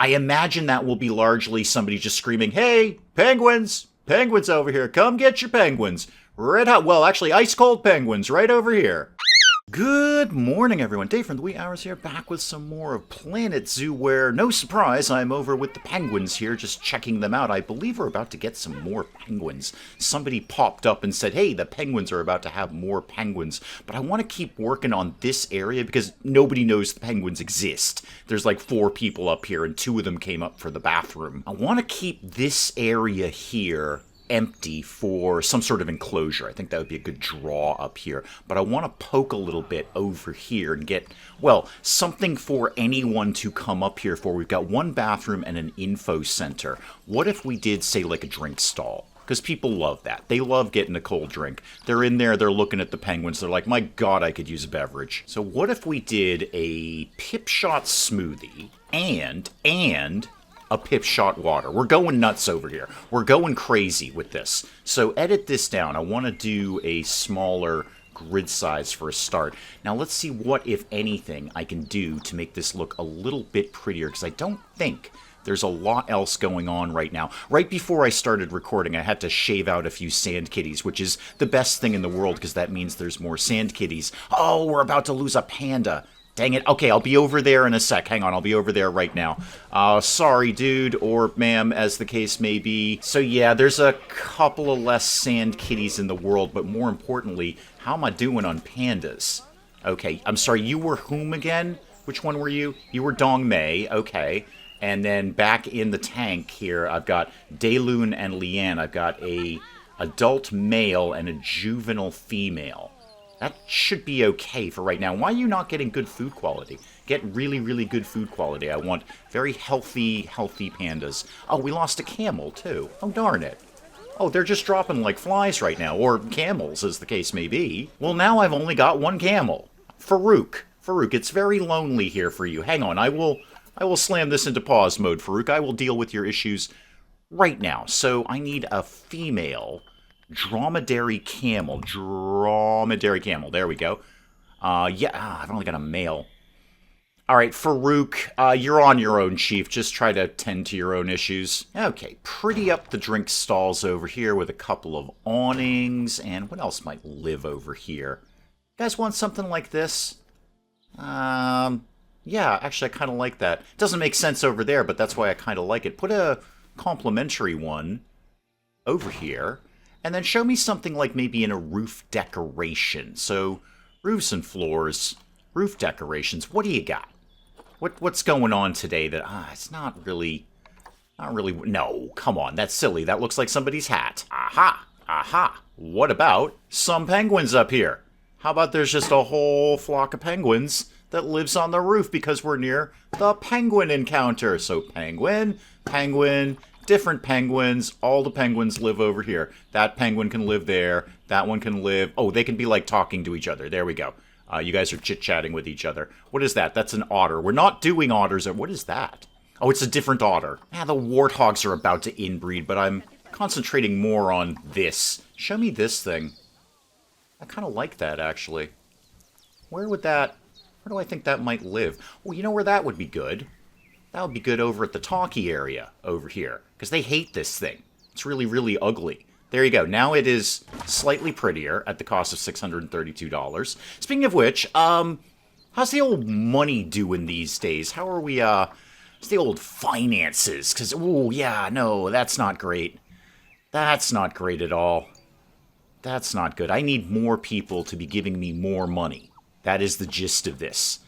I imagine that will be largely somebody just screaming, "Hey, penguins! Penguins over here! Come get your penguins! Red hot, well, actually, ice cold penguins right over here." Good morning, everyone. Dave from the Wee Hours here, back with some more of Planet Zoo, where, no surprise, I'm over with the penguins here, just checking them out. I believe we're about to get some more penguins. Somebody popped up and said, hey, the penguins are about to have more penguins. But I want to keep working on this area because nobody knows the penguins exist. There's like 4 people up here, and 2 of them came up for the bathroom. I want to keep this area here empty for some sort of enclosure. I think that would be a good draw up here. But I want to poke a little bit over here and get, well, something for anyone to come up here for. We've got 1 bathroom and an info center. What if we did, say, like a drink stall? Because people love that. They love getting a cold drink. They're in there, they're looking at the penguins, they're like, my god, I could use a beverage. So what if we did a pip shot smoothie and a pip shot water? We're going nuts over here. We're going crazy with this. So edit this down. I want to do a smaller grid size for a start. Now let's see what, if anything, I can do to make this look a little bit prettier, because I don't think there's a lot else going on right now. Right before I started recording, I had to shave out a few sand kitties, which is the best thing in the world, because that means there's more sand kitties. Oh, we're about to lose a panda. Dang it. Okay, I'll be over there in a sec. Hang on, I'll be over there right now. Sorry, dude, or ma'am, as the case may be. So yeah, there's a couple of less sand kitties in the world, but more importantly, how am I doing on pandas? Okay, I'm sorry, you were whom again? Which one were you? You were Dong Mei, okay. And then back in the tank here, I've got Daylun and Lian. I've got a adult male and a juvenile female. That should be okay for right now. Why are you not getting good food quality? Get really, really good food quality. I want very healthy pandas. Oh, we lost a camel, too. Oh, darn it. Oh, they're just dropping like flies right now, or camels, as the case may be. Well, now I've only got 1 camel. Farouk, it's very lonely here for you. Hang on, I will slam this into pause mode, Farouk. I will deal with your issues right now. So I need a female dromedary camel. There we go. I've only got a male. All right, Farouk, you're on your own, Chief. Just try to tend to your own issues. Okay, pretty up the drink stalls over here with a couple of awnings. And what else might live over here? You guys want something like this? Yeah, actually, I kind of like that. It doesn't make sense over there, but that's why I kind of like it. Put a complimentary one over here. And then show me something like maybe in a roof decoration. So, roofs and floors, roof decorations. What do you got? What's going on today that, it's not really, no, come on, that's silly. That looks like somebody's hat. Aha. What about some penguins up here? How about there's just a whole flock of penguins that lives on the roof because we're near the penguin encounter. So, penguin, different penguins. All the penguins live over here. That penguin can live there. That one can live. Oh, they can be like talking to each other. There we go. You guys are chit-chatting with each other. What is that? That's an otter. We're not doing otters. What is that? Oh, it's a different otter. The warthogs are about to inbreed, but I'm concentrating more on this. Show me this thing. I kind of like that, actually. Where do I think that might live? Well, you know where that would be good? That would be good over at the talkie area over here, because they hate this thing. It's really, really ugly. There you go. Now it is slightly prettier at the cost of $632. Speaking of which, how's the old money doing these days? How are we, how's the old finances? Because, ooh, yeah, no, that's not great. That's not great at all. That's not good. I need more people to be giving me more money. That is the gist of this.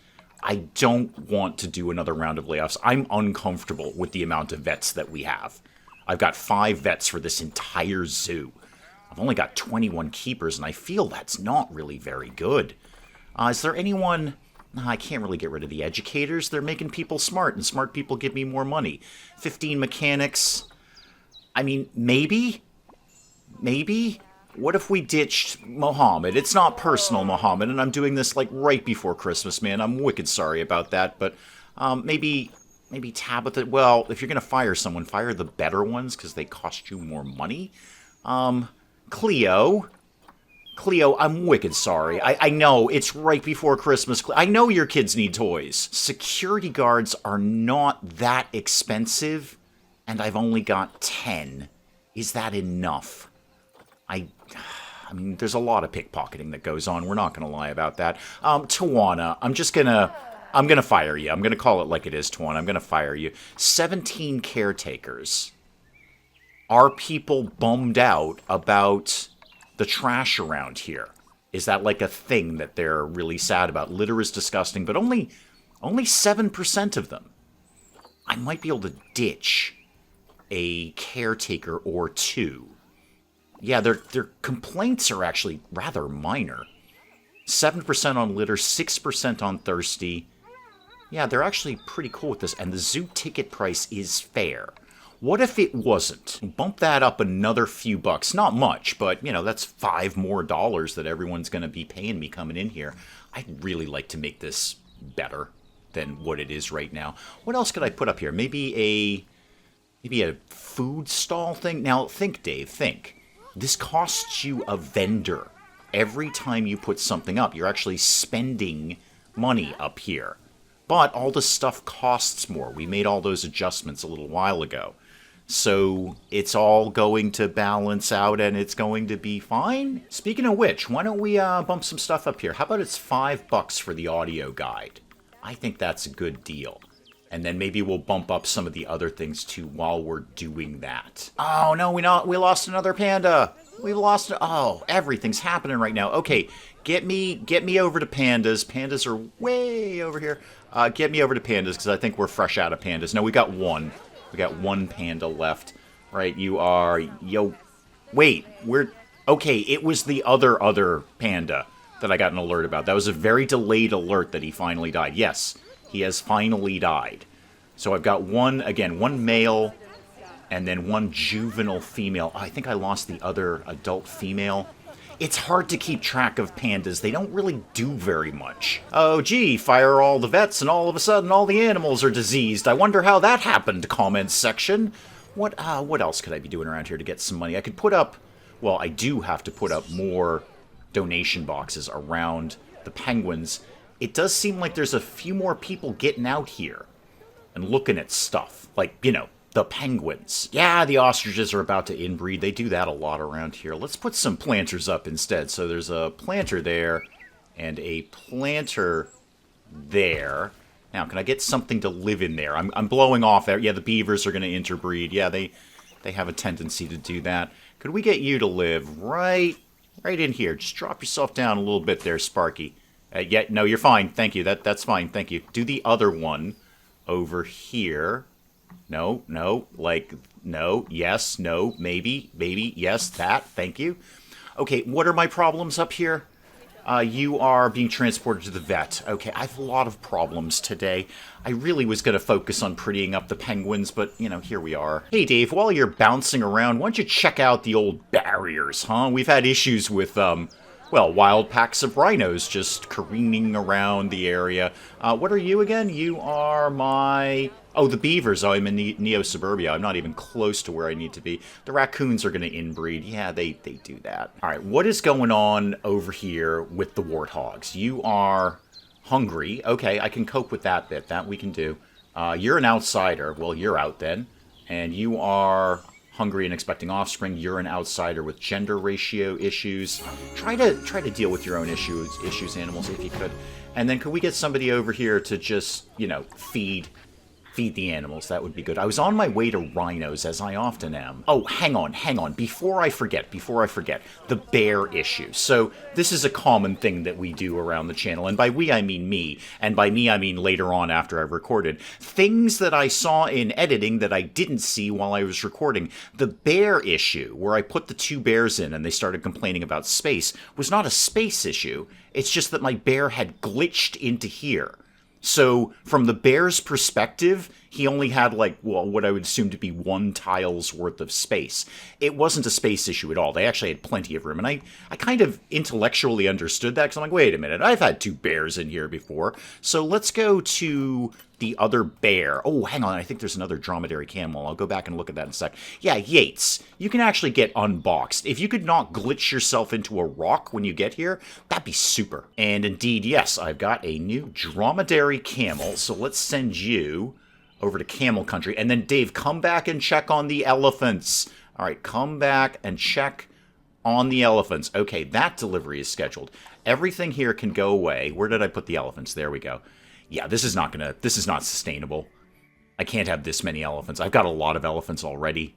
I don't want to do another round of layoffs. I'm uncomfortable with the amount of vets that we have. I've got 5 vets for this entire zoo. I've only got 21 keepers, and I feel that's not really very good. Is there anyone... I can't really get rid of the educators. They're making people smart, and smart people give me more money. 15 mechanics. I mean, maybe? What if we ditched Mohammed? It's not personal, Mohammed, and I'm doing this like right before Christmas, man. I'm wicked sorry about that, but maybe Tabitha. Well, if you're gonna fire someone, fire the better ones because they cost you more money. Cleo, Cleo, I'm wicked sorry. I know, it's right before Christmas. I know your kids need toys. Security guards are not that expensive, and I've only got 10. Is that enough? I mean, there's a lot of pickpocketing that goes on. We're not going to lie about that. Tawana, I'm going to fire you. I'm going to call it like it is, Tawana. I'm going to fire you. 17 caretakers. Are people bummed out about the trash around here? Is that like a thing that they're really sad about? Litter is disgusting, but only 7% of them. I might be able to ditch a caretaker or two. Yeah, their complaints are actually rather minor. 7% on litter, 6% on thirsty. Yeah, they're actually pretty cool with this, and the zoo ticket price is fair. What if it wasn't? Bump that up another few bucks. Not much, but, you know, that's $5 more that everyone's going to be paying me coming in here. I'd really like to make this better than what it is right now. What else could I put up here? Maybe a food stall thing? Now, think, Dave, think. This costs you a vendor. Every time you put something up, you're actually spending money up here. But all the stuff costs more. We made all those adjustments a little while ago. So it's all going to balance out and it's going to be fine. Speaking of which, why don't we bump some stuff up here? How about it's $5 for the audio guide? I think that's a good deal. And then maybe we'll bump up some of the other things too while we're doing that. Oh no, we lost another panda. We lost. Oh, everything's happening right now. Okay, get me over to pandas. Pandas are way over here. Get me over to pandas because I think we're fresh out of pandas. No, we got one. We got one panda left. Right, you are. Yo, wait. Okay. It was the other panda that I got an alert about. That was a very delayed alert that he finally died. Yes. He has finally died. So I've got one male, and then one juvenile female. Oh, I think I lost the other adult female. It's hard to keep track of pandas. They don't really do very much. Oh, gee, fire all the vets, and all of a sudden all the animals are diseased. I wonder how that happened, comments section. What else could I be doing around here to get some money? I could put up, well, I do have to put up more donation boxes around the penguins. It does seem like there's a few more people getting out here and looking at stuff. Like, you know, the penguins. Yeah, the ostriches are about to inbreed. They do that a lot around here. Let's put some planters up instead. So there's a planter there and a planter there. Now, can I get something to live in there? I'm blowing off there. Yeah, the beavers are going to interbreed. Yeah, they have a tendency to do that. Could we get you to live right in here? Just drop yourself down a little bit there, Sparky. Yeah, no, you're fine. Thank you. That's fine. Thank you. Do the other one over here. No, yes, no, maybe, yes, that. Thank you. Okay, what are my problems up here? You are being transported to the vet. Okay, I have a lot of problems today. I really was going to focus on prettying up the penguins, but, you know, here we are. Hey, Dave, while you're bouncing around, why don't you check out the old barriers, huh? We've had issues with, well, wild packs of rhinos just careening around the area. What are you again? You are my... Oh, the beavers. Oh, I'm in Neo-Suburbia. I'm not even close to where I need to be. The raccoons are going to inbreed. Yeah, they do that. All right, what is going on over here with the warthogs? You are hungry. Okay, I can cope with that bit. That we can do. You're an outsider. Well, you're out then. And you are... hungry and expecting offspring. You're an outsider with gender ratio issues. Try to deal with your own issues, animals, if you could. And then could we get somebody over here to just, you know, feed the animals? That would be good. I was on my way to rhinos, as I often am. Oh, hang on. Before I forget, the bear issue. So this is a common thing that we do around the channel, and by we I mean me, and by me I mean later on after I've recorded. Things that I saw in editing that I didn't see while I was recording. The bear issue, where I put the two bears in and they started complaining about space, was not a space issue. It's just that my bear had glitched into here. So, from the bear's perspective, he only had, like, well, what I would assume to be 1 tile's worth of space. It wasn't a space issue at all. They actually had plenty of room. And I kind of intellectually understood that, because I'm like, wait a minute, I've had 2 bears in here before. So let's go to the other bear. Oh, hang on, I think there's another dromedary camel. I'll go back and look at that in a sec. Yeah, Yates, you can actually get unboxed. If you could not glitch yourself into a rock when you get here, that'd be super. And indeed, yes, I've got a new dromedary camel, so let's send you over to camel country. And then, Dave, come back and check on the elephants. All right, come back and check on the elephants. Okay, that delivery is scheduled. Everything here can go away. Where did I put the elephants? There we go. Yeah, this is not sustainable. I can't have this many elephants. I've got a lot of elephants already.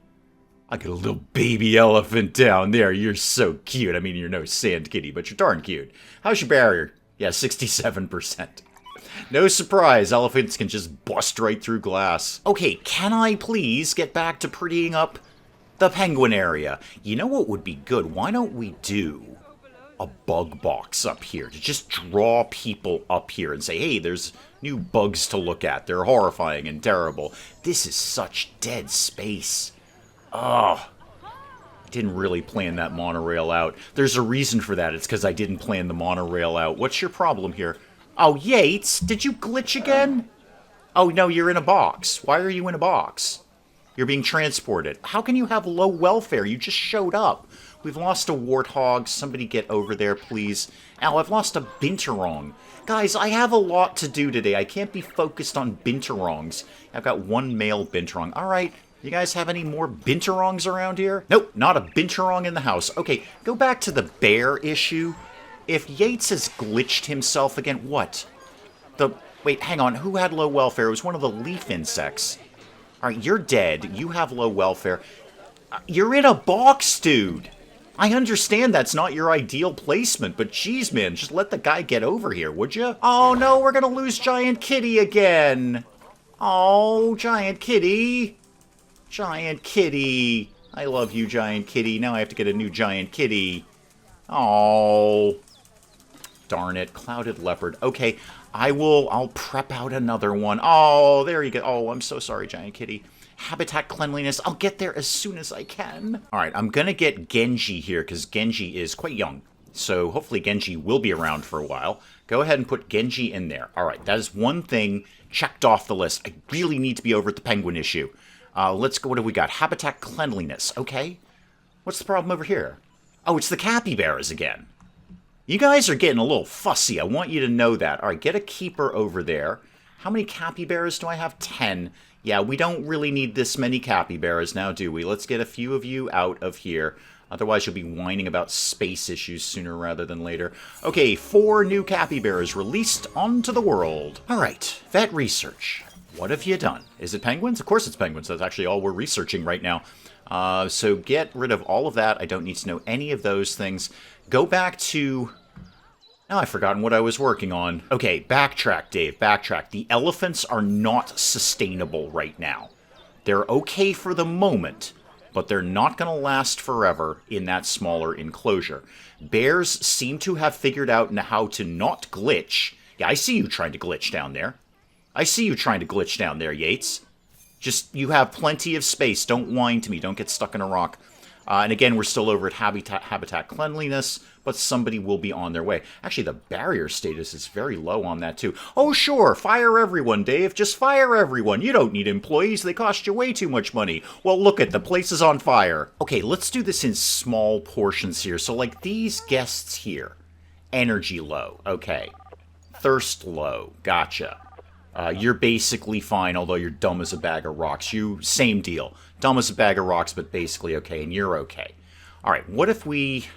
I got a little baby elephant down there. You're so cute. I mean, you're no sand kitty, but you're darn cute. How's your barrier? Yeah, 67%. No surprise, elephants can just bust right through glass. Okay, can I please get back to prettying up the penguin area? You know what would be good? Why don't we do a bug box up here to just draw people up here and say, hey, there's new bugs to look at. They're horrifying and terrible. This is such dead space. Oh, I didn't really plan that monorail out. There's a reason for that. It's because I didn't plan the monorail out. What's your problem here? Oh, Yates, did you glitch again? Oh, no, you're in a box. Why are you in a box? You're being transported. How can you have low welfare? You just showed up. We've lost a warthog. Somebody get over there, please. Ow, I've lost a binturong. Guys, I have a lot to do today. I can't be focused on binturongs. I've got 1 male binturong. All right, you guys have any more binturongs around here? Nope, not a binturong in the house. Okay, go back to the bear issue. If Yates has glitched himself again, what? Wait, hang on. Who had low welfare? It was one of the leaf insects. All right, you're dead. You have low welfare. You're in a box, dude. I understand that's not your ideal placement, but geez, man, just let the guy get over here, would you? Oh, no, we're gonna lose Giant Kitty again. Oh, Giant Kitty. Giant Kitty. I love you, Giant Kitty. Now I have to get a new Giant Kitty. Oh. Darn it. Clouded leopard. Okay, I'll prep out another one. Oh, there you go. Oh, I'm so sorry, Giant Kitty. Habitat cleanliness. I'll get there as soon as I can. All right, I'm going to get Genji here because Genji is quite young. So hopefully Genji will be around for a while. Go ahead and put Genji in there. All right, that is one thing checked off the list. I really need to be over at the penguin issue. Let's go. What have we got? Habitat cleanliness. Okay. What's the problem over here? Oh, it's the capybaras again. You guys are getting a little fussy. I want you to know that. All right, get a keeper over there. How many capybaras do I have? 10. Yeah, we don't really need this many capybaras now, do we? Let's get a few of you out of here. Otherwise, you'll be whining about space issues sooner rather than later. Okay, 4 new capybaras released onto the world. All right, vet research. What have you done? Is it penguins? Of course it's penguins. That's actually all we're researching right now. So get rid of all of that. I don't need to know any of those things. Go back to... Now I've forgotten what I was working on. Okay, backtrack, Dave, backtrack. The elephants are not sustainable right now. They're okay for the moment, but they're not going to last forever in that smaller enclosure. Bears seem to have figured out how to not glitch. Yeah, I see you trying to glitch down there. I see you trying to glitch down there, Yates. Just, you have plenty of space. Don't whine to me. Don't get stuck in a rock. And again, we're still over at habitat cleanliness, but somebody will be on their way. Actually, the barrier status is very low on that, too. Oh, sure, fire everyone, Dave. Just fire everyone. You don't need employees. They cost you way too much money. Well, look at the place is on fire. Okay, let's do this in small portions here. So, like these guests here. Energy low. Okay. Thirst low. Gotcha. You're basically fine, although you're dumb as a bag of rocks. You, same deal. Dumb as a bag of rocks, but basically okay, and you're okay. Alright, what if we...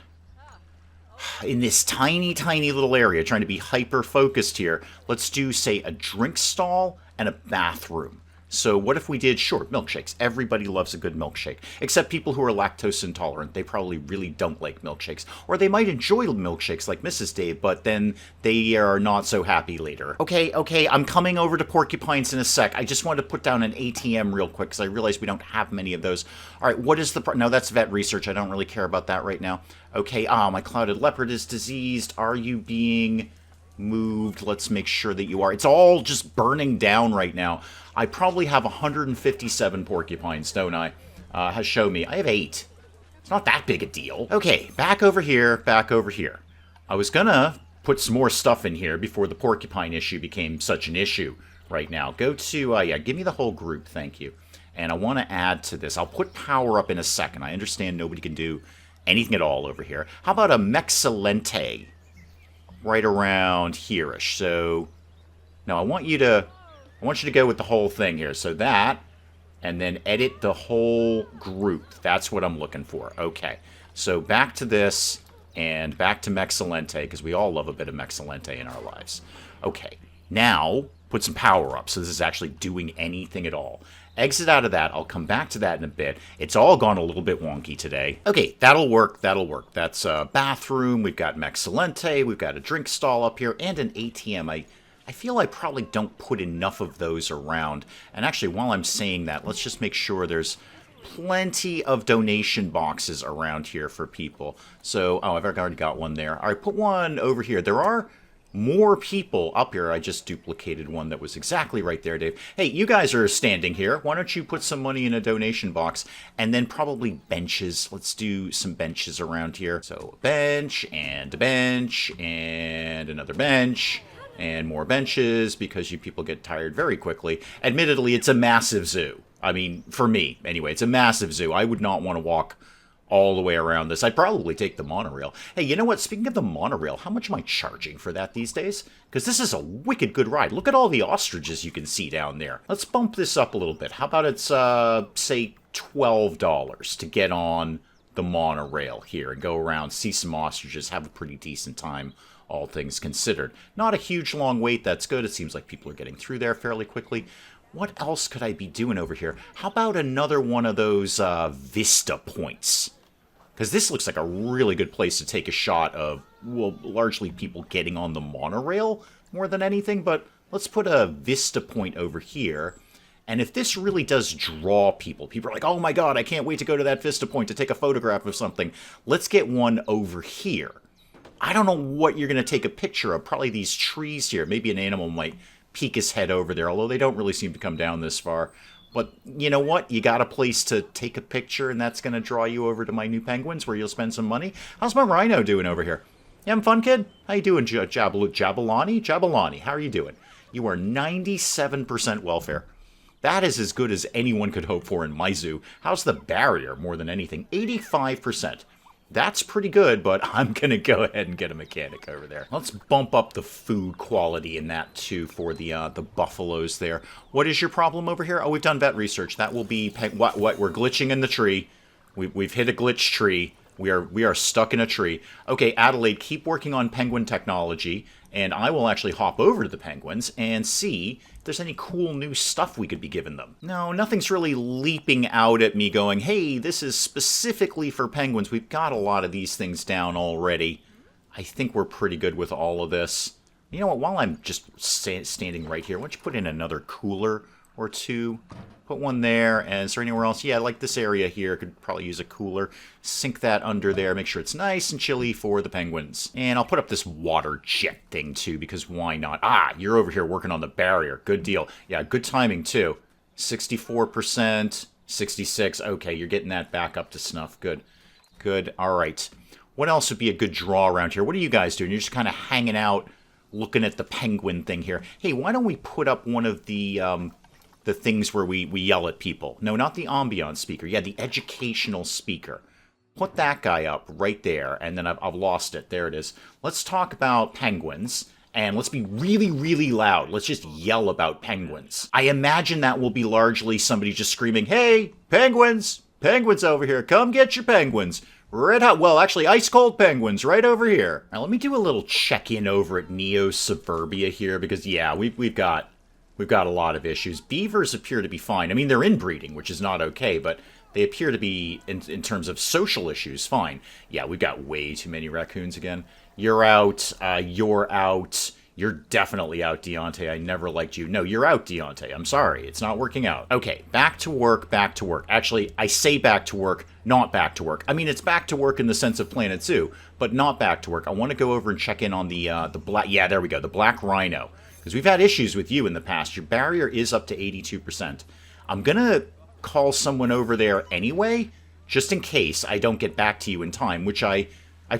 In this tiny, tiny little area, trying to be hyper-focused here, let's do, say, a drink stall and a bathroom. So what if we did, sure, milkshakes. Everybody loves a good milkshake. Except people who are lactose intolerant. They probably really don't like milkshakes. Or they might enjoy milkshakes like Mrs. Dave, but then they are not so happy later. Okay, I'm coming over to Porcupines in a sec. I just wanted to put down an ATM real quick because I realize we don't have many of those. All right, what is the... No, that's vet research. I don't really care about that right now. Okay, my clouded leopard is diseased. Are you being moved. Let's make sure that you are. It's all just burning down right now. I probably have 157 porcupines, don't I? Show me. I have 8. It's not that big a deal. Okay, back over here, back over here. I was gonna put some more stuff in here before the porcupine issue became such an issue right now. Go to, yeah, give me the whole group, thank you. And I want to add to this. I'll put power up in a second. I understand nobody can do anything at all over here. How about a Mexilente right around here-ish? So, no, I want you to go with the whole thing here. So that, and then edit the whole group. That's what I'm looking for. Okay, so back to this, and back to Mexilente, because we all love a bit of Mexilente in our lives. Okay, now put some power up, so this is actually doing anything at all. Exit out of that. I'll come back to that in a bit. It's all gone a little bit wonky today. Okay, that'll work. That'll work. That's a bathroom. We've got Mexilente. We've got a drink stall up here and an ATM. I feel I probably don't put enough of those around. And actually, while I'm saying that, let's just make sure there's plenty of donation boxes around here for people. So, oh, I've already got one there. All right, put one over here. There are more people up here. I just duplicated one that was exactly right there, Dave. Hey, you guys are standing here. Why don't you put some money in a donation box? And then probably benches. Let's do some benches around here. So a bench, and another bench, and more benches, because you people get tired very quickly. Admittedly, it's a massive zoo. I mean, for me, anyway, it's a massive zoo. I would not want to walk all the way around this. I'd probably take the monorail. Hey, you know what? Speaking of the monorail, how much am I charging for that these days? Because this is a wicked good ride. Look at all the ostriches you can see down there. Let's bump this up a little bit. How about it's, say, $12 to get on the monorail here and go around, see some ostriches, have a pretty decent time, all things considered. Not a huge long wait. That's good. It seems like people are getting through there fairly quickly. What else could I be doing over here? How about another one of those vista points? Because this looks like a really good place to take a shot of, well, largely people getting on the monorail more than anything. But let's put a vista point over here. And if this really does draw people, people are like, oh my god, I can't wait to go to that vista point to take a photograph of something. Let's get one over here. I don't know what you're going to take a picture of. Probably these trees here. Maybe an animal might peek his head over there, although they don't really seem to come down this far. But you know what? You got a place to take a picture, and that's going to draw you over to my new penguins, where you'll spend some money. How's my rhino doing over here? You having fun, kid? How you doing, Jabalani? How are you doing? You are 97% welfare. That is as good as anyone could hope for in my zoo. How's the barrier, more than anything? 85%. That's pretty good, but I'm going to go ahead and get a mechanic over there. Let's bump up the food quality in that, too, for the buffaloes there. What is your problem over here? Oh, we've done vet research. That will be... What? We're glitching in the tree. We've hit a glitch tree. We are stuck in a tree. Okay, Adelaide, keep working on penguin technology, and I will actually hop over to the penguins and see if there's any cool new stuff we could be giving them. No, nothing's really leaping out at me going, hey, this is specifically for penguins. We've got a lot of these things down already. I think we're pretty good with all of this. You know what, while I'm just standing right here, why don't you put in another cooler or two? Put one there, and is there anywhere else? Yeah, like this area here, could probably use a cooler. Sink that under there, make sure it's nice and chilly for the penguins. And I'll put up this water jet thing, too, because why not? Ah, you're over here working on the barrier. Good deal. Yeah, good timing, too. 64%, 66. Okay, you're getting that back up to snuff. Good. Good. All right. What else would be a good draw around here? What are you guys doing? You're just kind of hanging out, looking at the penguin thing here. Hey, why don't we put up one of the things where we yell at people? No, not the ambiance speaker. Yeah, the educational speaker. Put that guy up right there, and then I've lost it. There it is. Let's talk about penguins, and let's be really, really loud. Let's just yell about penguins. I imagine that will be largely somebody just screaming, hey, penguins! Penguins over here. Come get your penguins. Red hot, well, actually, ice-cold penguins right over here. Now, let me do a little check-in over at Neo Suburbia here, because, yeah, we've got a lot of issues. Beavers appear to be fine. I mean, they're inbreeding, which is not okay, but they appear to be, in terms of social issues, fine. Yeah, we've got way too many raccoons again. You're out. You're definitely out, Deontay. I never liked you. No, you're out, Deontay. I'm sorry. It's not working out. Okay, back to work, back to work. Actually, I say back to work, not back to work. I mean, it's back to work in the sense of Planet Zoo, but not back to work. I want to go over and check in on the black... Yeah, there we go, the black rhino. Because we've had issues with you in the past. Your barrier is up to 82%. I'm going to call someone over there anyway, just in case I don't get back to you in time, which I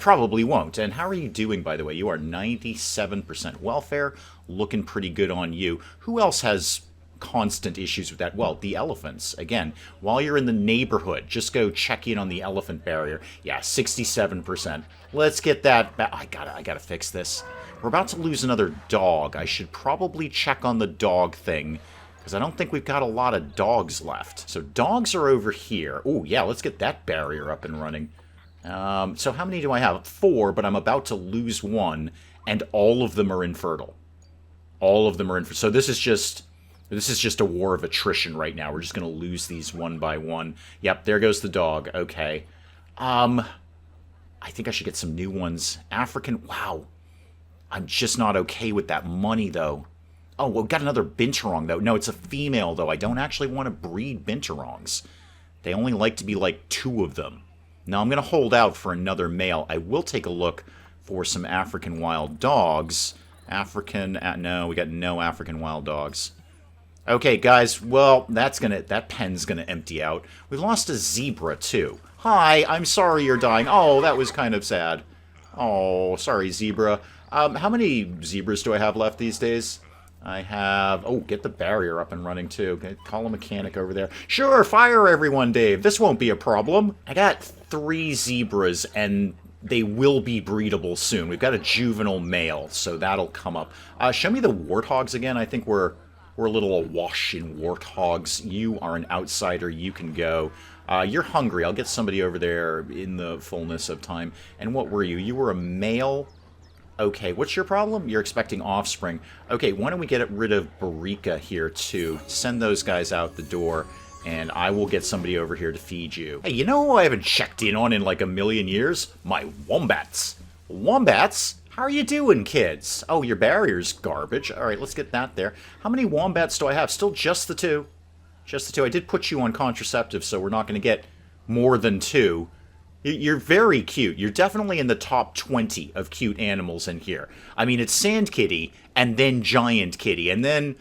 probably won't. And how are you doing, by the way? You are 97% welfare. Looking pretty good on you. Who else has constant issues with that? Well, the elephants. Again, while you're in the neighborhood, just go check in on the elephant barrier. Yeah, 67%. Let's get that back. I gotta fix this. We're about to lose another dog. I should probably check on the dog thing, because I don't think we've got a lot of dogs left. So dogs are over here. Oh, yeah, let's get that barrier up and running. So how many do I have? 4, but I'm about to lose 1, and all of them are infertile. All of them are infertile. So this is just a war of attrition right now. We're just going to lose these one by one. Yep, there goes the dog. Okay. I think I should get some new ones. African. Wow. I'm just not okay with that money, though. Oh, we've got another binturong, though. No, it's a female, though. I don't actually want to breed binturongs. They only like to be like 2 of them. Now, I'm going to hold out for another male. I will take a look for some African wild dogs. No, we got no African wild dogs. Okay, guys, well, that pen's gonna empty out. We lost a zebra, too. Hi, I'm sorry you're dying. Oh, that was kind of sad. Oh, sorry, zebra. How many zebras do I have left these days? I have... Oh, get the barrier up and running, too. Okay, call a mechanic over there. Sure, fire everyone, Dave. This won't be a problem. I got 3 zebras, and they will be breedable soon. We've got a juvenile male, so that'll come up. Show me the warthogs again. I think we're a little awash in warthogs. You are an outsider. You can go. You're hungry. I'll get somebody over there in the fullness of time. And what were you? You were a male... Okay, what's your problem? You're expecting offspring. Okay, why don't we get rid of Barika here, too? Send those guys out the door, and I will get somebody over here to feed you. Hey, you know who I haven't checked in on in like a million years? My wombats. Wombats? How are you doing, kids? Oh, your barrier's garbage. All right, let's get that there. How many wombats do I have? Still just the 2. Just the 2. I did put you on contraceptive, so we're not going to get more than 2. You're very cute. You're definitely in the top 20 of cute animals in here. I mean, it's Sand Kitty, and then Giant Kitty, and then,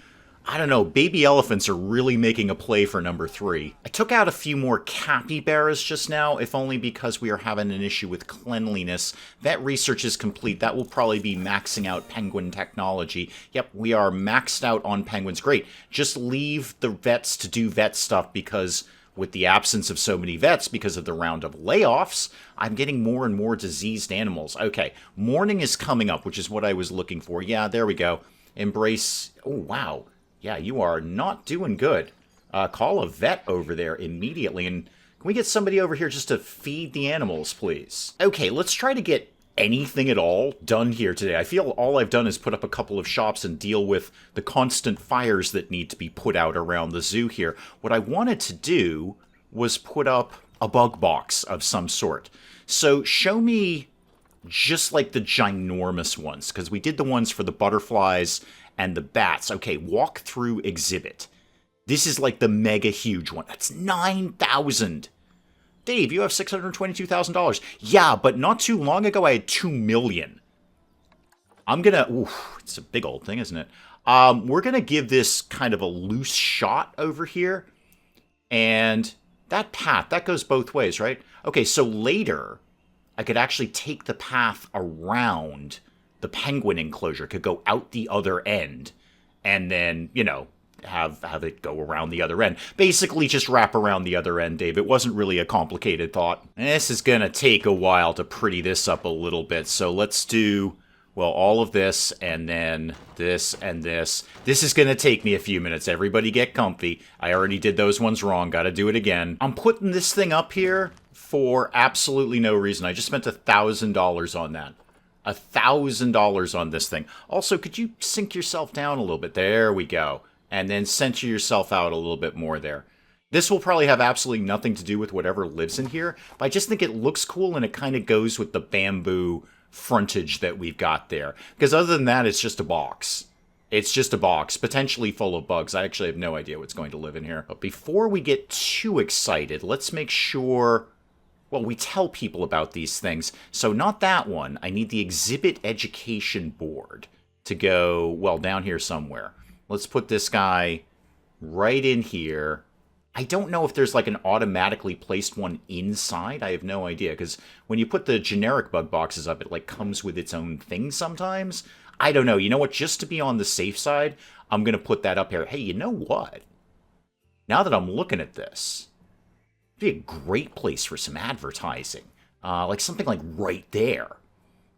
I don't know, baby elephants are really making a play for number 3. I took out a few more capybaras just now, if only because we are having an issue with cleanliness. Vet research is complete. That will probably be maxing out penguin technology. Yep, we are maxed out on penguins. Great. Just leave the vets to do vet stuff, because... with the absence of so many vets because of the round of layoffs, I'm getting more and more diseased animals. Okay, morning is coming up, which is what I was looking for. Yeah, there we go. Embrace... Oh, wow. Yeah, you are not doing good. Call a vet over there immediately. And can we get somebody over here just to feed the animals, please? Okay, let's try to get anything at all done here today. I feel all I've done is put up a couple of shops and deal with the constant fires that need to be put out around the zoo here. What I wanted to do was put up a bug box of some sort. So show me just like the ginormous ones, because we did the ones for the butterflies and the bats. Okay, walk through exhibit. This is like the mega huge one. That's 9,000. Dave, you have $622,000. Yeah, but not too long ago I had 2 million. I'm gonna... Ooh, it's a big old thing, isn't it? We're gonna give this kind of a loose shot over here. And that path, that goes both ways, right? Okay, so later, I could actually take the path around the penguin enclosure. Could go out the other end. And then, you know... have it go around the other end. Basically just wrap around the other end, Dave. It wasn't really a complicated thought. This is gonna take a while to pretty this up a little bit, so let's do, well, all of this, and then this, and this. This is gonna take me a few minutes. Everybody get comfy. I already did those ones wrong. Gotta do it again. I'm putting this thing up here for absolutely no reason. I just spent $1,000 on that. $1,000 on this thing. Also, could you sink yourself down a little bit? There we go. And then center yourself out a little bit more there. This will probably have absolutely nothing to do with whatever lives in here, but I just think it looks cool and it kind of goes with the bamboo frontage that we've got there. Because other than that, it's just a box. It's just a box, potentially full of bugs. I actually have no idea what's going to live in here. But before we get too excited, let's make sure, well, we tell people about these things. So not that one. I need the exhibit education board to go, well, down here somewhere. Let's put this guy right in here. I don't know if there's like an automatically placed one inside. I have no idea, because when you put the generic bug boxes up, it like comes with its own thing sometimes. I don't know. You know what? Just to be on the safe side, I'm going to put that up here. Hey, you know what? Now that I'm looking at this, it'd be a great place for some advertising. Like something like right there.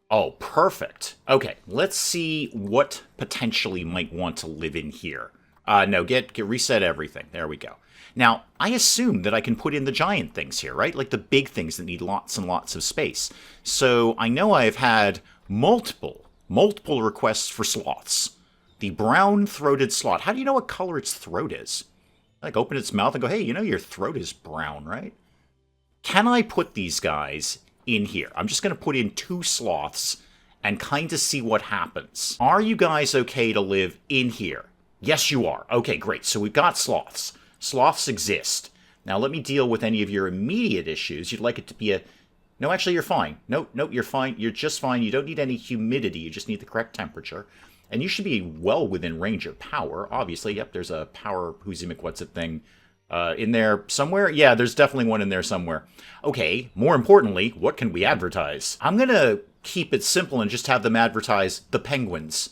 Oh, perfect. Okay, let's see what potentially might want to live in here. No, get reset everything. There we go. Now, I assume that I can put in the giant things here, right? Like the big things that need lots and lots of space. So I know I've had multiple requests for sloths. The brown-throated sloth. How do you know what color its throat is? Like, open its mouth and go, hey, you know your throat is brown, right? Can I put these guys in here? I'm just going to put in 2 sloths and kind of see what happens. Are you guys okay to live in here? Yes, you are. Okay, great. So we've got sloths. Sloths exist. Now, let me deal with any of your immediate issues. You'd like it to be a... No, actually, you're fine. Nope, you're fine. You're just fine. You don't need any humidity. You just need the correct temperature. And you should be well within range of power. Obviously, yep, there's a power who's-it thing in there somewhere. Yeah, there's definitely one in there somewhere. Okay, more importantly, what can we advertise? I'm going to keep it simple and just have them advertise the penguins.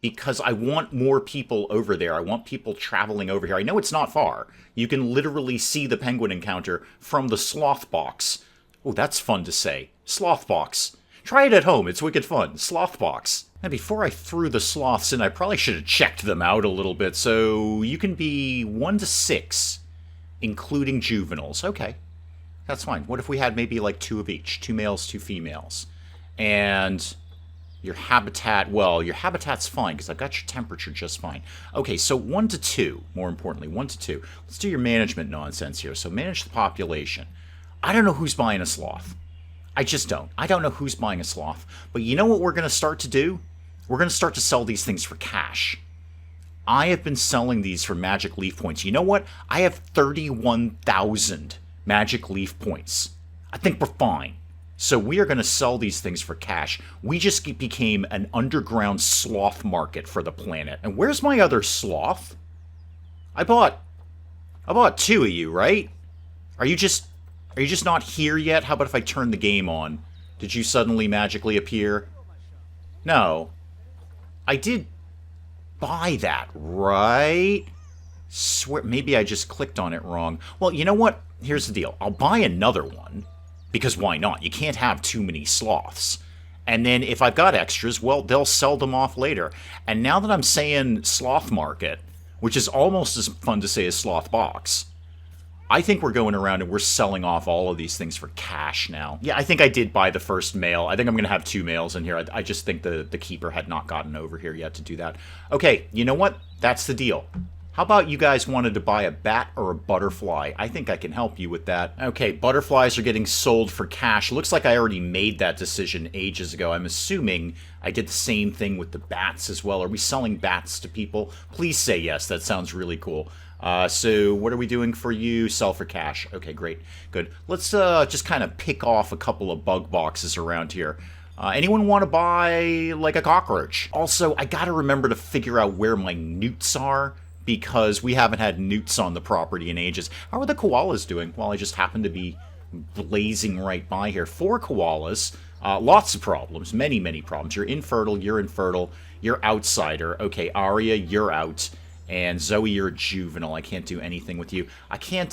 Because I want more people over there. I want people traveling over here. I know it's not far. You can literally see the penguin encounter from the sloth box. Oh, that's fun to say. Sloth box. Try it at home. It's wicked fun. Sloth box. Now, before I threw the sloths in, I probably should have checked them out a little bit. So you can be 1 to 6, including juveniles. Okay, that's fine. What if we had maybe like 2 of each? 2 males, 2 females. And your habitat, well, your habitat's fine because I've got your temperature just fine. Okay, so 1 to 2, more importantly, 1 to 2. Let's do your management nonsense here. So manage the population. I don't know who's buying a sloth. I just don't. I don't know who's buying a sloth. But you know what we're going to start to do? We're going to start to sell these things for cash. I have been selling these for magic leaf points. You know what? I have 31,000 magic leaf points. I think we're fine. So we are going to sell these things for cash. We just became an underground sloth market for the planet. And where's my other sloth? I bought 2 of you, right? Are you just not here yet? How about if I turn the game on? Did you suddenly magically appear? No. I did buy that, right? Swear, maybe I just clicked on it wrong. Well, you know what? Here's the deal. I'll buy another one. Because why not? You can't have too many sloths. And then if I've got extras, well, they'll sell them off later. And now that I'm saying sloth market, which is almost as fun to say as sloth box, I think we're going around and we're selling off all of these things for cash now. Yeah, I think I did buy the first male. I think I'm going to have 2 males in here. I just think the keeper had not gotten over here yet to do that. Okay, you know what? That's the deal. How about you guys wanted to buy a bat or a butterfly? I think I can help you with that. Okay, butterflies are getting sold for cash. Looks like I already made that decision ages ago. I'm assuming I did the same thing with the bats as well. Are we selling bats to people? Please say yes. That sounds really cool. So what are we doing for you? Sell for cash. Okay, great. Good. Let's just kind of pick off a couple of bug boxes around here. Anyone want to buy, like, a cockroach? Also, I gotta remember to figure out where my newts are, because we haven't had newts on the property in ages. How are the koalas doing? Well, I just happen to be blazing right by here. 4 koalas. Lots of problems. Many, many problems. You're infertile. You're outsider. Okay, Aria, you're out. And Zoe, you're a juvenile. I can't do anything with you. I can't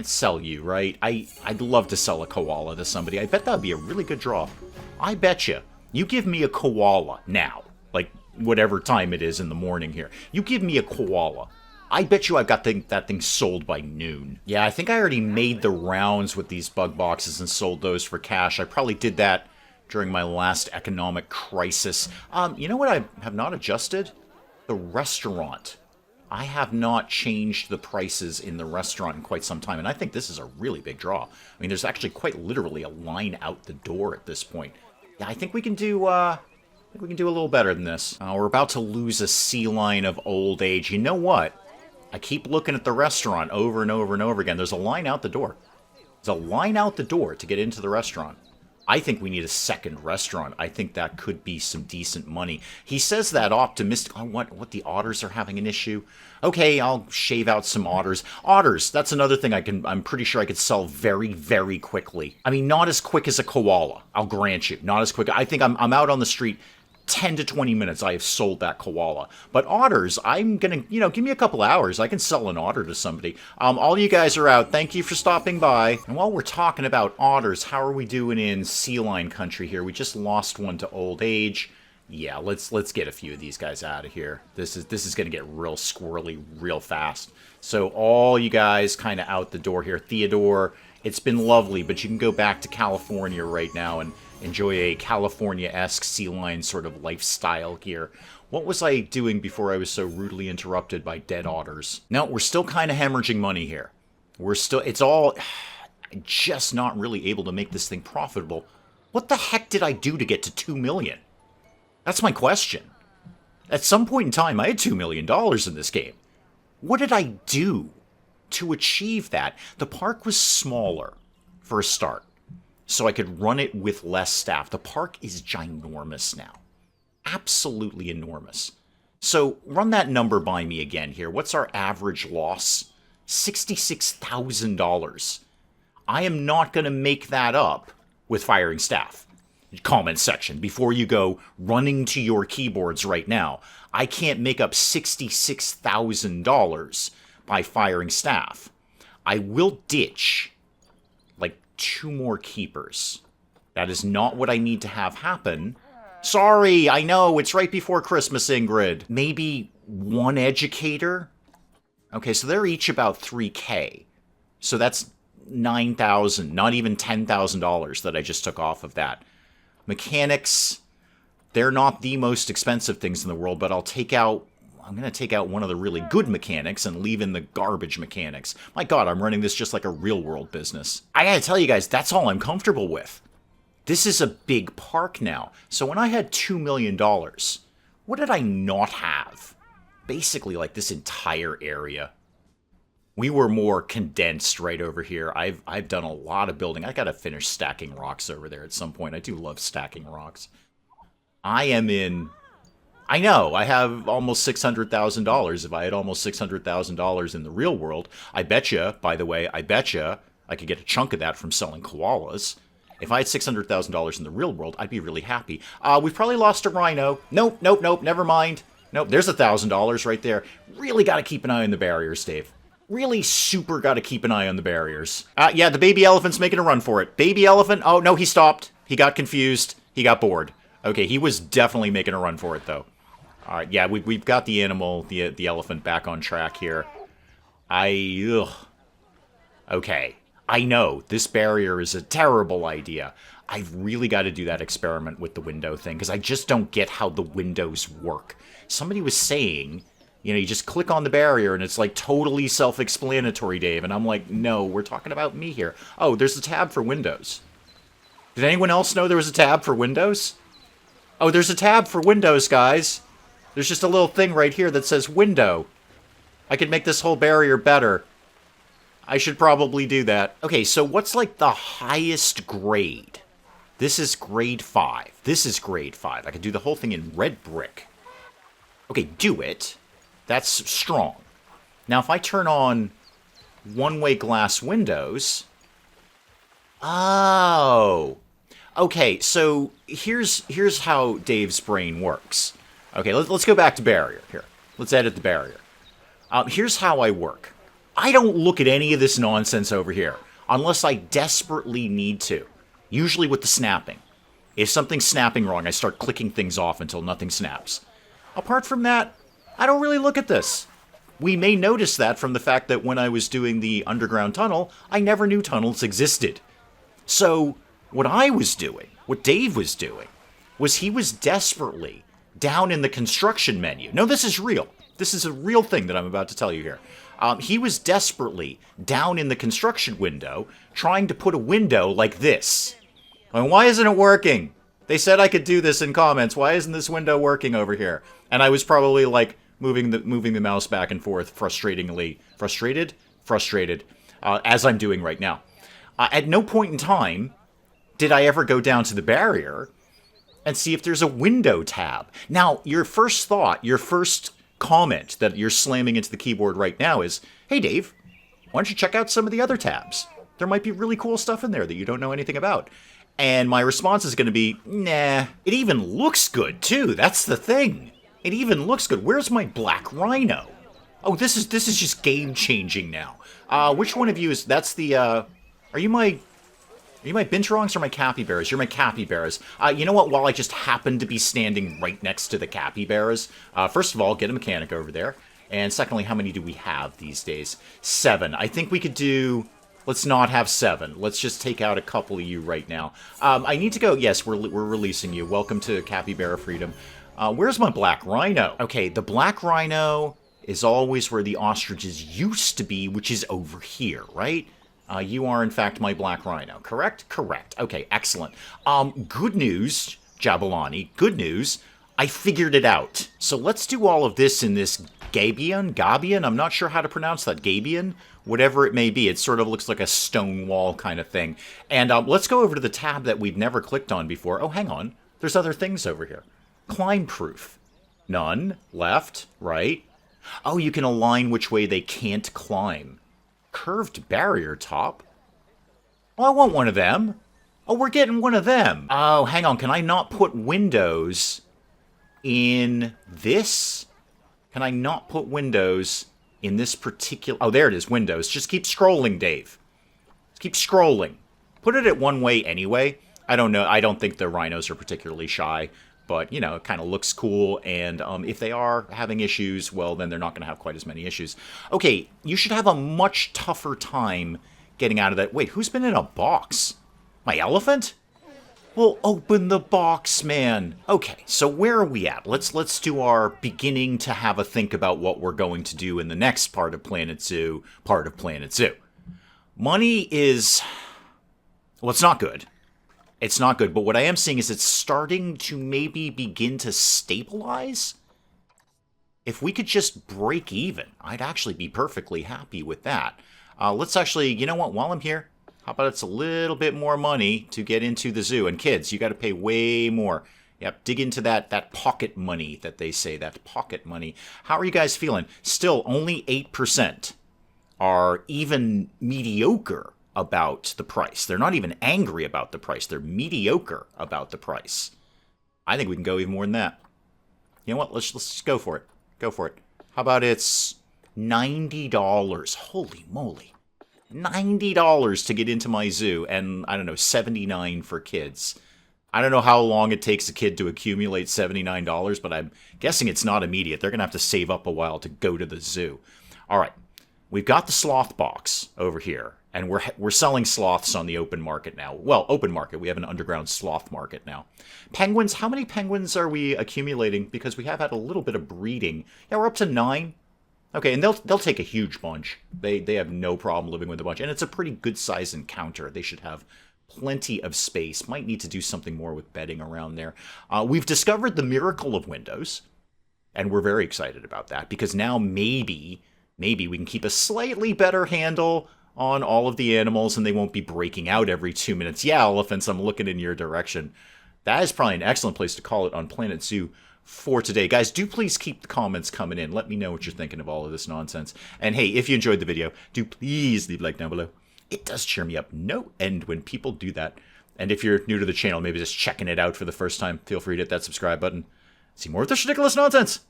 sell you, right? I'd love to sell a koala to somebody. I bet that would be a really good draw. I bet you. You give me a koala now. Like, whatever time it is in the morning here. You give me a koala. I bet you I got that thing sold by noon. Yeah, I think I already made the rounds with these bug boxes and sold those for cash. I probably did that during my last economic crisis. You know what I have not adjusted? The restaurant. I have not changed the prices in the restaurant in quite some time, and I think this is a really big draw. I mean, there's actually quite literally a line out the door at this point. Yeah, I think we can do, a little better than this. We're about to lose a sea lion of old age. You know what? I keep looking at the restaurant over and over and over again. There's a line out the door. There's a line out the door to get into the restaurant. I think we need a second restaurant. I think that could be some decent money. He says that optimistic. Oh, what the otters are having an issue? Okay, I'll shave out some otters. Otters, that's another thing I'm pretty sure I could sell very, very quickly. I mean, not as quick as a koala, I'll grant you. Not as quick. I think I'm out on the street 10 to 20 minutes, I have sold that koala. But otters, I'm gonna, give me a couple hours. I can sell an otter to somebody. All you guys are out. Thank you for stopping by. And while we're talking about otters, how are we doing in sea lion country here? We just lost one to old age. Yeah, let's get a few of these guys out of here. This is gonna get real squirrely real fast. So all you guys kind of out the door here. Theodore, it's been lovely, but you can go back to California right now and enjoy a California-esque sea lion sort of lifestyle here. What was I doing before I was so rudely interrupted by dead otters? No, we're still kind of hemorrhaging money here. It's all just not really able to make this thing profitable. What the heck did I do to get to 2 million? That's my question. At some point in time, I had $2 million in this game. What did I do to achieve that? The park was smaller for a start, so I could run it with less staff. The park is ginormous now. Absolutely enormous. So run that number by me again here. What's our average loss? $66,000. I am not going to make that up with firing staff. Comment section, before you go running to your keyboards right now, I can't make up $66,000 by firing staff. I will ditch like 2 more keepers. That is not what I need to have happen. Sorry, I know, it's right before Christmas, Ingrid. Maybe 1 educator? Okay, so they're each about $3K. So that's $9,000, not even $10,000 that I just took off of that. Mechanics, they're not the most expensive things in the world, but I'm going to take out one of the really good mechanics and leave in the garbage mechanics. My God, I'm running this just like a real world business. I gotta tell you guys, that's all I'm comfortable with. This is a big park now. So when I had $2 million, what did I not have? Basically like this entire area. We were more condensed right over here. I've done a lot of building. I gotta finish stacking rocks over there at some point. I do love stacking rocks. I know, I have almost $600,000. If I had almost $600,000 in the real world, I betcha, by the way, I could get a chunk of that from selling koalas. If I had $600,000 in the real world, I'd be really happy. We've probably lost a rhino. Nope, never mind. Nope, there's $1,000 right there. Really gotta keep an eye on the barriers, Dave. Really super gotta keep an eye on the barriers. Yeah, the baby elephant's making a run for it. Baby elephant, oh no, he stopped. He got confused. He got bored. Okay, he was definitely making a run for it, though. Alright, yeah, we've got the animal, the elephant, back on track here. Okay, I know, this barrier is a terrible idea. I've really got to do that experiment with the window thing, because I just don't get how the windows work. Somebody was saying, you just click on the barrier, and it's like totally self-explanatory, Dave. And I'm like, no, we're talking about me here. Oh, there's a tab for Windows. Did anyone else know there was a tab for Windows? Oh, there's a tab for Windows, guys. There's just a little thing right here that says Window. I could make this whole barrier better. I should probably do that. Okay, so what's like the highest grade? This is grade 5. This is grade 5. I could do the whole thing in red brick. Okay, do it. That's strong. Now, if I turn on one-way glass windows... Oh. Okay, so here's how Dave's brain works. Okay, let's go back to barrier here. Let's edit the barrier. Here's how I work. I don't look at any of this nonsense over here unless I desperately need to. Usually with the snapping. If something's snapping wrong, I start clicking things off until nothing snaps. Apart from that, I don't really look at this. We may notice that from the fact that when I was doing the underground tunnel, I never knew tunnels existed. So, what I was doing, what Dave was doing, was he was desperately down in the construction menu. No, this is real. This is a real thing that I'm about to tell you here. He was desperately down in the construction window trying to put a window like this. I mean, why isn't it working? They said I could do this in comments. Why isn't this window working over here? And I was probably like moving the mouse back and forth frustrated, as I'm doing right now. At no point in time did I ever go down to the barrier and see if there's a window tab. Now, your first thought, your first comment that you're slamming into the keyboard right now is, hey Dave, why don't you check out some of the other tabs? There might be really cool stuff in there that you don't know anything about. And my response is going to be, nah. It even looks good, too. That's the thing. It even looks good. Where's my black rhino? Oh, this is just game-changing now. Which one of you is... That's the, Are you my binturongs or my capybaras? You're my capybaras. You know what? While I just happen to be standing right next to the capybaras, first of all, get a mechanic over there. And secondly, how many do we have these days? 7. I think we could do... Let's not have 7. Let's just take out a couple of you right now. I need to go... Yes, we're releasing you. Welcome to Capybara Freedom. Where's my black rhino? Okay, the black rhino is always where the ostriches used to be, which is over here, right? You are, in fact, my black rhino. Correct? Correct. Okay, excellent. Good news, Jabulani. Good news. I figured it out. So let's do all of this in this Gabion? I'm not sure how to pronounce that. Gabion? Whatever it may be. It sort of looks like a stone wall kind of thing. And let's go over to the tab that we've never clicked on before. Oh, hang on. There's other things over here. Climb proof. None. Left. Right. Oh, you can align which way they can't climb. Curved barrier top? Oh, I want one of them. Oh, we're getting one of them. Oh, hang on. Can I not put windows in this? Can I not put windows in this particular... Oh, there it is, windows. Just keep scrolling, Dave. Just keep scrolling. Put it at one way anyway. I don't know. I don't think the rhinos are particularly shy. But, you know, it kind of looks cool. And if they are having issues, well, then they're not going to have quite as many issues. Okay, you should have a much tougher time getting out of that. Wait, who's been in a box? My elephant? Well, open the box, man. Okay, so where are we at? Let's do our beginning to have a think about what we're going to do in the next part of Planet Zoo. Money is... Well, it's not good. It's not good, but what I am seeing is it's starting to maybe begin to stabilize. If we could just break even, I'd actually be perfectly happy with that. Let's actually, you know what, while I'm here, how about it's a little bit more money to get into the zoo? And kids, you got to pay way more. Yep, dig into that pocket money that they say, that pocket money. How are you guys feeling? Still, only 8% are even mediocre about the price. They're not even angry about the price. They're mediocre about the price. I think we can go even more than that. You know what? Let's just go for it. Go for it. How about it's $90? Holy moly. $90 to get into my zoo, and I don't know, $79 for kids. I don't know how long it takes a kid to accumulate $79, but I'm guessing it's not immediate. They're going to have to save up a while to go to the zoo. All right. We've got the sloth box over here, and we're selling sloths on the open market now. Well, open market. We have an underground sloth market now. Penguins, how many penguins are we accumulating? Because we have had a little bit of breeding. Yeah, we're up to 9. Okay, and they'll take a huge bunch. They have no problem living with a bunch, and it's a pretty good size encounter. They should have plenty of space. Might need to do something more with bedding around there. We've discovered the miracle of windows, and we're very excited about that, because now maybe we can keep a slightly better handle on all of the animals, and they won't be breaking out every 2 minutes. Yeah, elephants, I'm looking in your direction. That is probably an excellent place to call it on Planet Zoo for today. Guys, do please keep the comments coming in. Let me know what you're thinking of all of this nonsense. And hey, if you enjoyed the video, do please leave a like down below. It does cheer me up no end when people do that. And if you're new to the channel, maybe just checking it out for the first time, feel free to hit that subscribe button. See more of this ridiculous nonsense.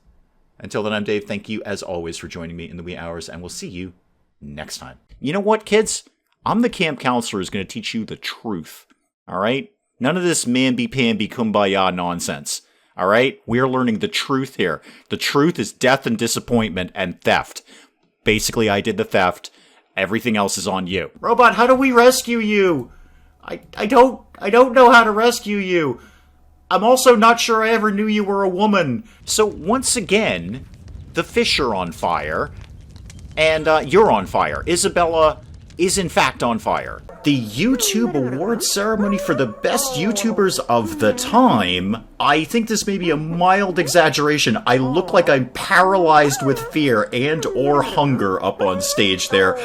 Until then, I'm Dave. Thank you, as always, for joining me in the wee hours, and we'll see you next time. You know what, kids? I'm the camp counselor who's going to teach you the truth. All right? None of this mamby-pamby kumbaya nonsense. All right? We are learning the truth here. The truth is death and disappointment and theft. Basically, I did the theft. Everything else is on you. Robot, how do we rescue you? I don't know how to rescue you. I'm also not sure I ever knew you were a woman. So once again, the fish are on fire, and you're on fire. Isabella is in fact on fire. The YouTube award ceremony for the best YouTubers of the time. I think this may be a mild exaggeration. I look like I'm paralyzed with fear and or hunger up on stage there.